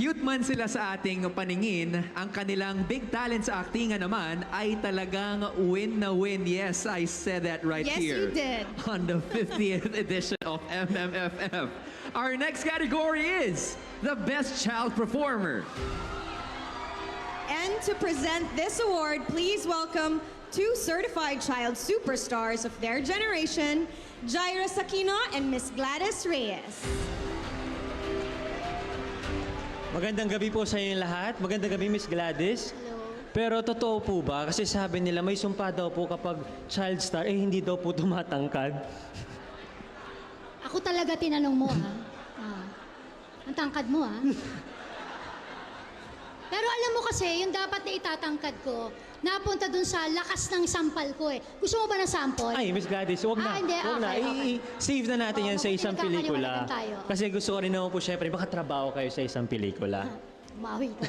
cute man sila sa ating paningin, ang kanilang big talent sa aktingan naman ay talagang win na win. Yes, I said that right Yes, here. you did. On the 50th edition of MMFF. Our next category is the Best Child Performer. And to present this award, please welcome two certified child superstars of their generation, Jaira Sakino and Miss Gladys Reyes. Magandang gabi po sa inyo lahat. Magandang gabi, Miss Gladys. Hello. Pero totoo po ba? Kasi sabi nila may sumpa daw po kapag child star, hindi daw po tumatangkad. Ako talaga tinanong mo, ha? Ang tangkad mo, ha? Pero alam mo kasi, yung dapat na itatangkad ko, napunta dun sa lakas ng sampal ko eh. Gusto mo ba ng sample? Ay, Miss Gladys, huwag na. Hindi. Huwag na. Okay. I-save na natin yan sa isang pelikula. Pinagkakaliwanagan tayo. Kasi gusto ko rin naman po, syempre, makatrabaho kayo sa isang pelikula. Umawi ka.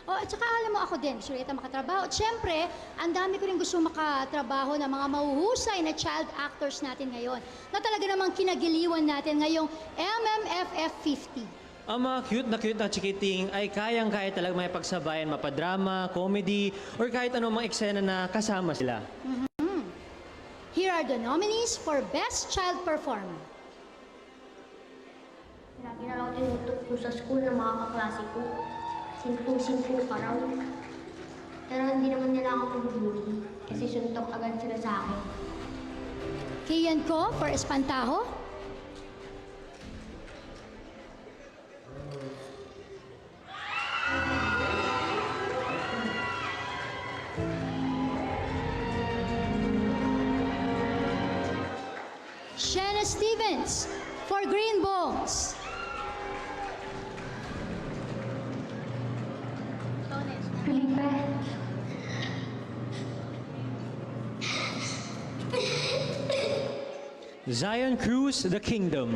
At saka alam mo ako din, sure kita makatrabaho. At syempre, ang dami ko rin gusto makatrabaho ng mga mahuhusay na child actors natin ngayon. Na talaga namang kinagiliwan natin ngayong MMFF 50. Ang mga cute na chikiting ay kayang-kaya talaga may pagsabayan, mapadrama, comedy, or kahit anong mga eksena na kasama sila. Here are the nominees for Best Child Performer. Lagi na lang tinutok ko sa school ng mga kaklase ko. Simpong-simpong pa raw. Pero hindi naman nila ako pabubuli kasi suntok agad sila sa akin. Kian Ko for Espantajo. Shanna Stevens for Green Bones. Felipe. Zion Cruz, The Kingdom.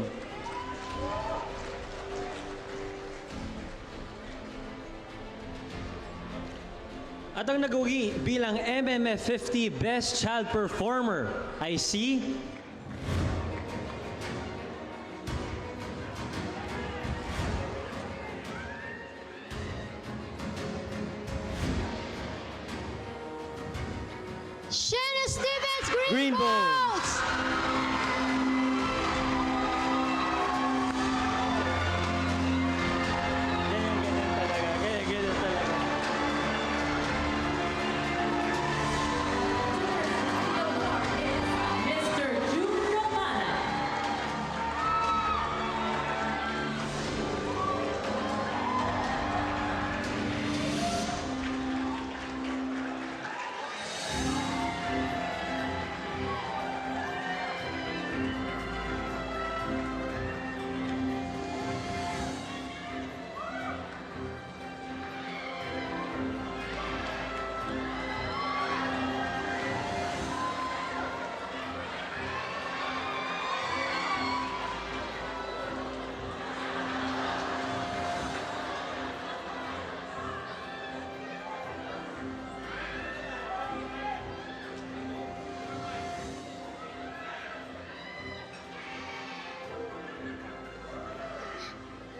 At ang nag-uwi bilang MMF 50 Best Child Performer ay si Shanna Stevens, Green Green, Bones. Bones. Ganyan talaga. Mr. June Romana.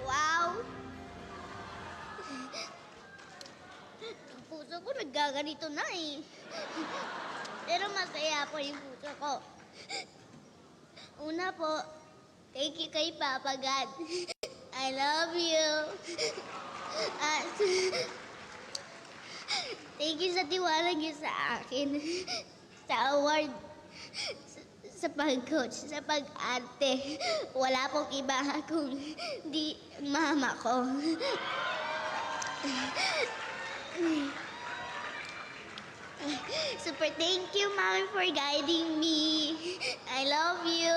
Wow! Ang puso ko naggaganito na eh. Pero masaya po yung puso ko. Una po, thank you kay Papa God. I love you. At thank you sa tiwala niyo sa akin. Sa award. Sa pag-coach, sa pag-arte. Wala pong iba kung di mama ko. Super thank you, Mommy, for guiding me. I love you.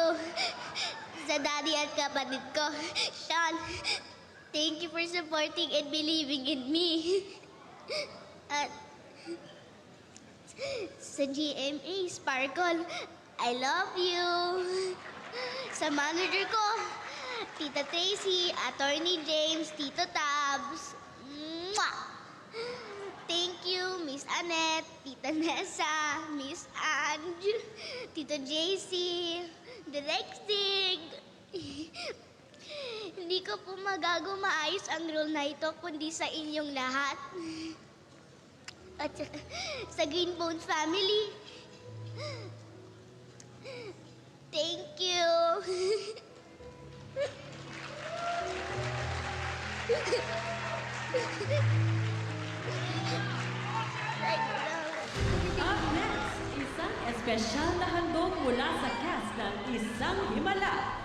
Sa daddy at kapatid ko, Sean, thank you for supporting and believing in me. At sa GMA, Sparkle, I love you. Sa manager ko, Tita Tracy, Attorney James, Tito Tabs. Mwah! Thank you, Miss Annette, Tita Nessa, Miss Ange, Tito JC, Direct Sig. Hindi ko po magagawa maayos ang role na ito kundi sa inyong lahat. At sa Greenbones family. Thank you. Up next, isang espesyal na handog mula sa cast ng Isang Himala.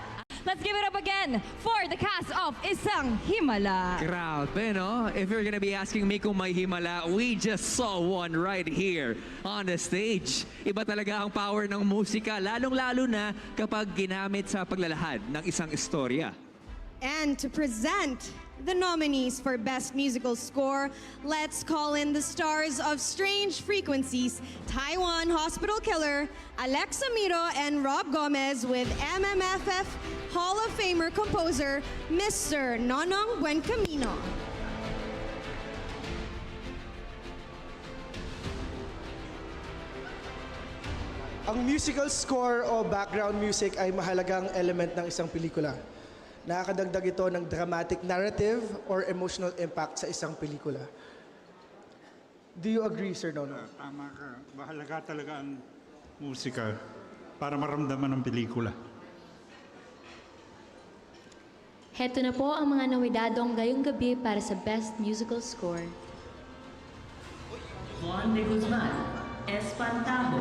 Let's give it up again for the cast of Isang Himala. Grabe, no? If you're gonna be asking me kung may himala, we just saw one right here on the stage. Iba talaga ang power ng musika, lalong-lalo na kapag ginamit sa paglalahad ng isang istorya. And to present the nominees for Best Musical Score, let's call in the stars of Strange Frequencies, Taiwan Hospital Killer, Alexa Miro, and Rob Gomez with MMFF Hall of Famer composer, Mr. Nonong Buencamino. Ang musical score o background music ay mahalagang element ng isang pelikula. Nakakadagdag ito ng dramatic narrative or emotional impact sa isang pelikula. Do you agree, Sir Nono? Tama ka. Mahalaga talaga ang musika para maramdaman ang pelikula. Heto na po ang mga nawidadong ngayong gabi para sa Best Musical Score. Juan de Guzman, Espantajo.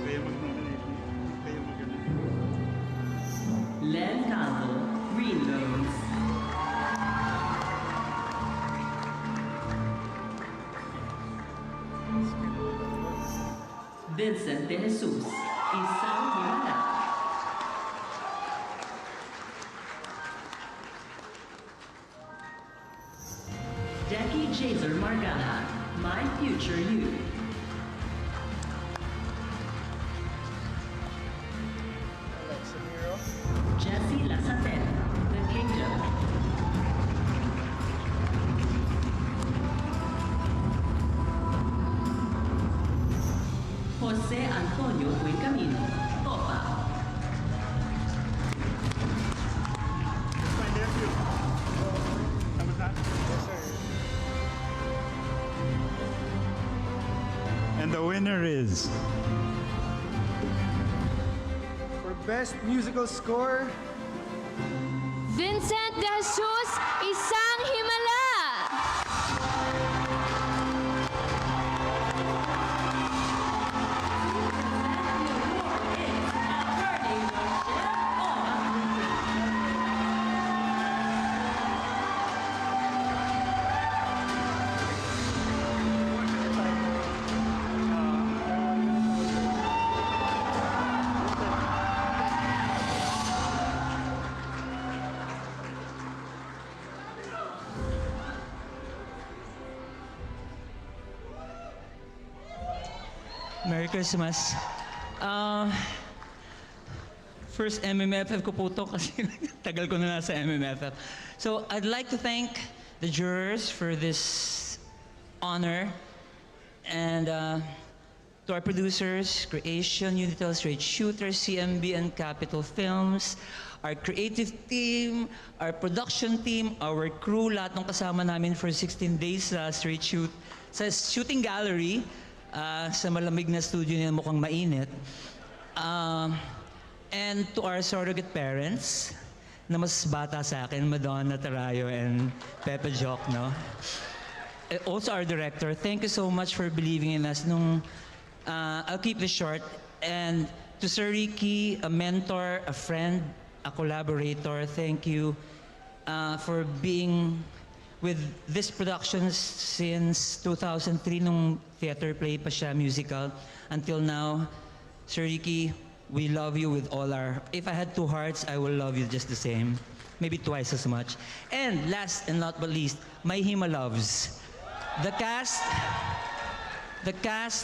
Kaya mag-nominate. Kaya mag-nominate. Len Canto, Green Loans. Vincent de Jesus, Isang Himala. Jackie Jazer Margana, My Future You. Alexa Miro. Jesse Lasatena, The Kingdom. Jose Antonio Buencamino, Topa. My nephew. Tapos na? Yes, sir. And the winner is... For Best Musical Score, Vincent de Jesus, Isang Himala! Merry Christmas. First MMFF ko po to kasi tagal ko na nasa MMFF. So I'd like to thank the jurors for this honor and to our producers, Creation, Unitel Straight Shooters, CMB and Capital Films, our creative team, our production team, our crew, lahat ng kasama namin for 16 days sa Straight Shoot, sa shooting gallery, sa malamig na studio na mukhang mainit. And to our surrogate parents, na mas bata sa akin, Madonna Tarayo and Pepe Joc, no? Also our director, thank you so much for believing in us. I'll keep this short. And to Sir Ricky, a mentor, a friend, a collaborator, thank you for being with this production since 2003 nung theater play pa siya, musical. Until now, Sir Ricky, we love you with all our... If I had two hearts, I will love you just the same. Maybe twice as much. And last and not but least, my Himaloves. The cast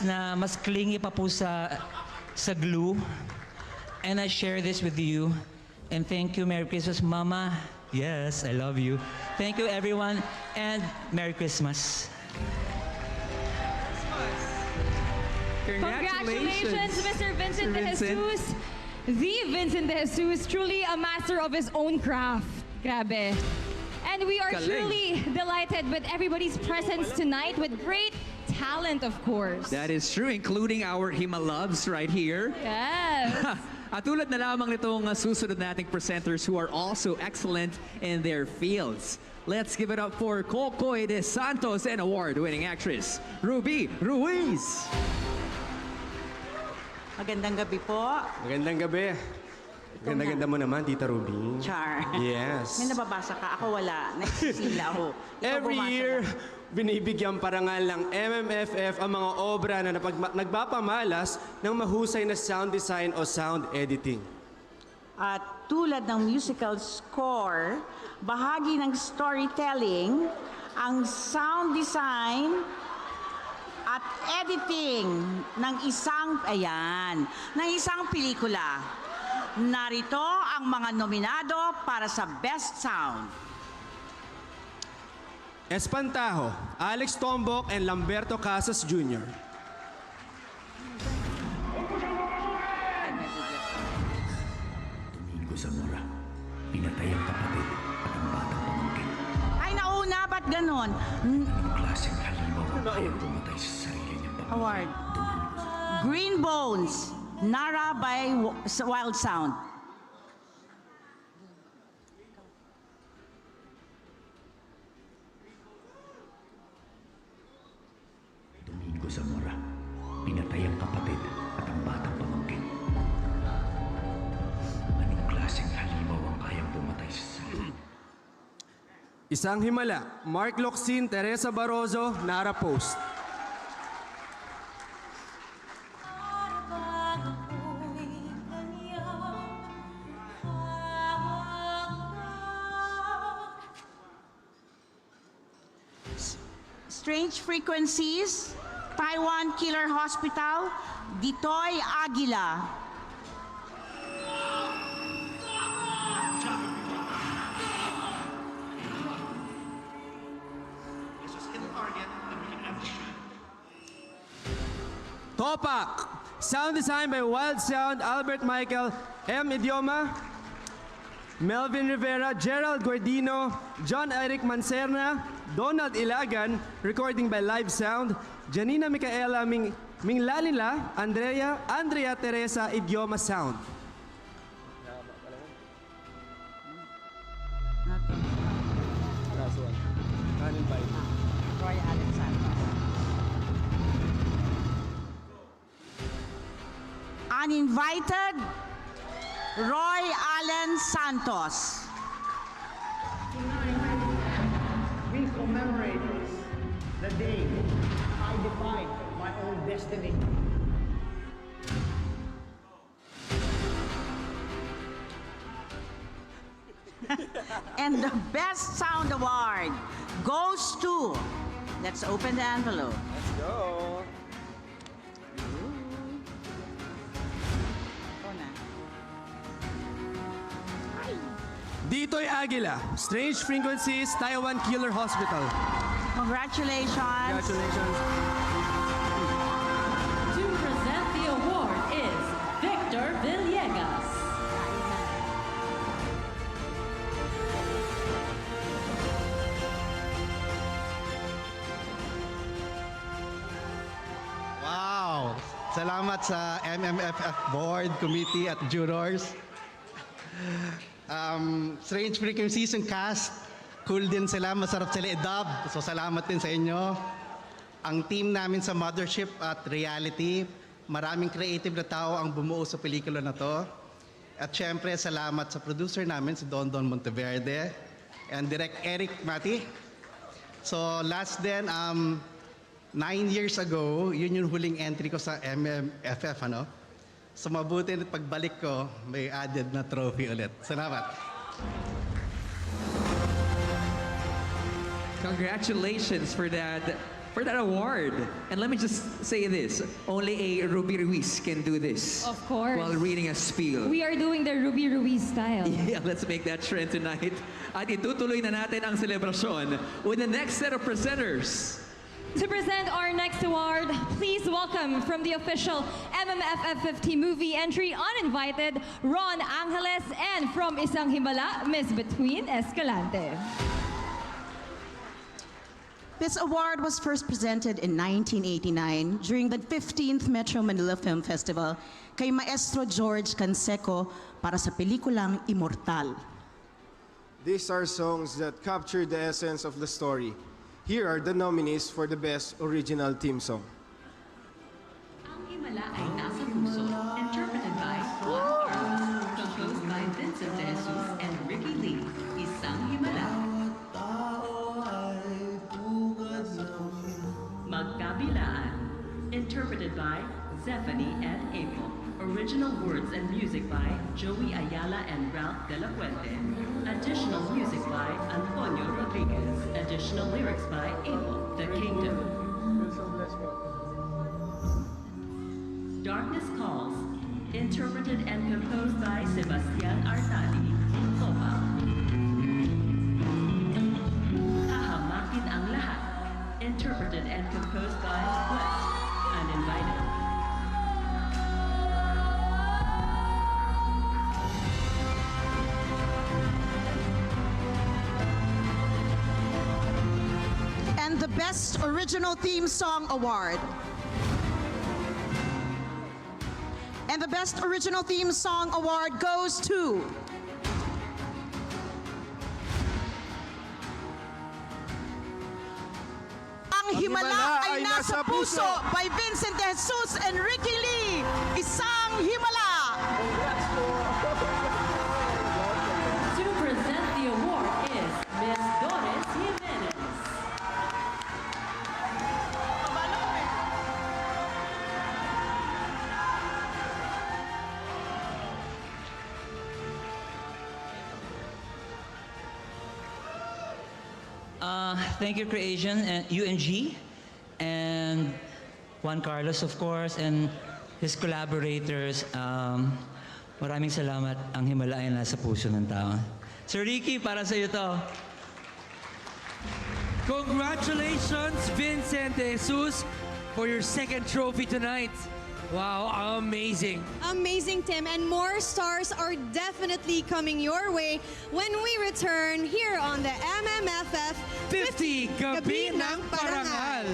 na mas clingy pa po sa glue. And I share this with you. And thank you, Merry Christmas, Mama. Yes, I love you. Thank you, everyone, and Merry Christmas. Congratulations, Mr. Vincent de Jesus. The Vincent De Jesus, truly a master of his own craft. Grabe. And we are Galing. truly delighted with everybody's presence tonight with great talent, of course. That is true, including our Himalabs right here. Yes. At tulad na lamang nitong susunod nating presenters who are also excellent in their fields. Let's give it up for Cocoy de Santos and award-winning actress, Ruby Ruiz. Magandang gabi po, Magandang gabi. Ganda-ganda mo naman, Tita Ruby. Char. Yes. May nababasa ka, ako wala. Nagsisila ako. Ikaw Every bumasa year, lang. binibigyan parangal ng MMFF ang mga obra na nagpapamalas ng mahusay na sound design o sound editing. At tulad ng musical score, bahagi ng storytelling, ang sound design at editing ng isang pelikula. Narito ang mga nominado para sa Best Sound. Espantajo, Alex Tombok and Lamberto Casas Jr. Domingo Zamora, pinatay ang kapatid at ang batang pamangkin. Ay, nauna, ba't ganon? Anong klaseng halimaw ang kayang pumatay sa sarili niyang pamangkin? Award. Green Bones, Nara by Wild Sound. Domingo Zamora, pinatay ang kapatid at ang batang pamangkin. Anong klaseng halimaw ang kayang pumatay sa sarili? Isang himala, Mark Locsin, Teresa Barroso, Nara Post. Strange Frequencies, Taiwan Killer Hospital, Ditoy Aguila. Topak, sound design by Wild Sound, Albert Michael, M. Idioma, Melvin Rivera, Gerald Guardino, John Eric Mancerna, Donald Ilagan, recording by Live Sound, Janina Micaela Minglalila, Andrea Teresa, Idioma Sound. Roy Alexander. Uninvited, Roy Allen Santos. We commemorate the day I defined my own destiny. And the Best Sound Award goes to, let's open the envelope. Let's go. Ditoy Aguila, Strange Frequencies, Taiwan Killer Hospital. Congratulations. Congratulations. To present the award is Victor Villegas. Wow! Salamat sa MMFF Board, Committee at Jurors. Strange Frequencies yung cast. Cool din sila, masarap sila i-dub. So salamat din sa inyo. Ang team namin sa Mothership at Reality, maraming creative na tao ang bumuo sa pelikula na to. At syempre, salamat sa producer namin, si Don Monteverde, and Direct Eric Mati. So last din, 9 years ago, yun yung huling entry ko sa MMFF, ano? So mabuti na pagbalik ko, may added na trophy ulit. Salamat. Congratulations for that award. And let me just say this, only a Ruby Ruiz can do this. Of course. While reading a spiel. We are doing the Ruby Ruiz style. Yeah, let's make that trend tonight. At itutuloy na natin ang selebrasyon with the next set of presenters. To present our next award, please welcome from the official MMFF 50 movie entry uninvited, Ron Angeles, and from Isang Himala, Miss Between Escalante. This award was first presented in 1989 during the 15th Metro Manila Film Festival kay Maestro George Canseco para sa pelikulang Immortal. These are songs that capture the essence of the story. Here are the nominees for the Best Original Theme Song. Ang Himala ay Nasa Puso, interpreted by Juan Carlos, composed by Vincent De Jesus and Ricky Lee. Isang Himala. Magkabilaan, interpreted by Zephanie and April. Original words and music by Joey Ayala and Ralph De La Fuente. Additional music by Antonio Rodriguez. Additional lyrics by Abel, The Kingdom. Darkness Calls, interpreted and composed by Sebastian Artadi, Copa. Hahamakin ang Lahat, interpreted and composed by West, Uninvited. And the Best Original Theme Song Award. And the Best Original Theme Song Award goes to Ang Himala ay Nasa Puso by Vincent De Jesus and Ricky Lee. Isang Himala. To present the award is Miss Doris Jimenez. Thank you, Creation, and UNG, and Juan Carlos, of course, and his collaborators. Maraming salamat. Ang Himala ay nasa puso ng tao. Sir Ricky, para sa iyo to. Congratulations, Vincent De Jesus, for your second trophy tonight. Wow, amazing. Amazing, Tim. And more stars are definitely coming your way when we return here on the MMFF 50 Gabi ng Parangal.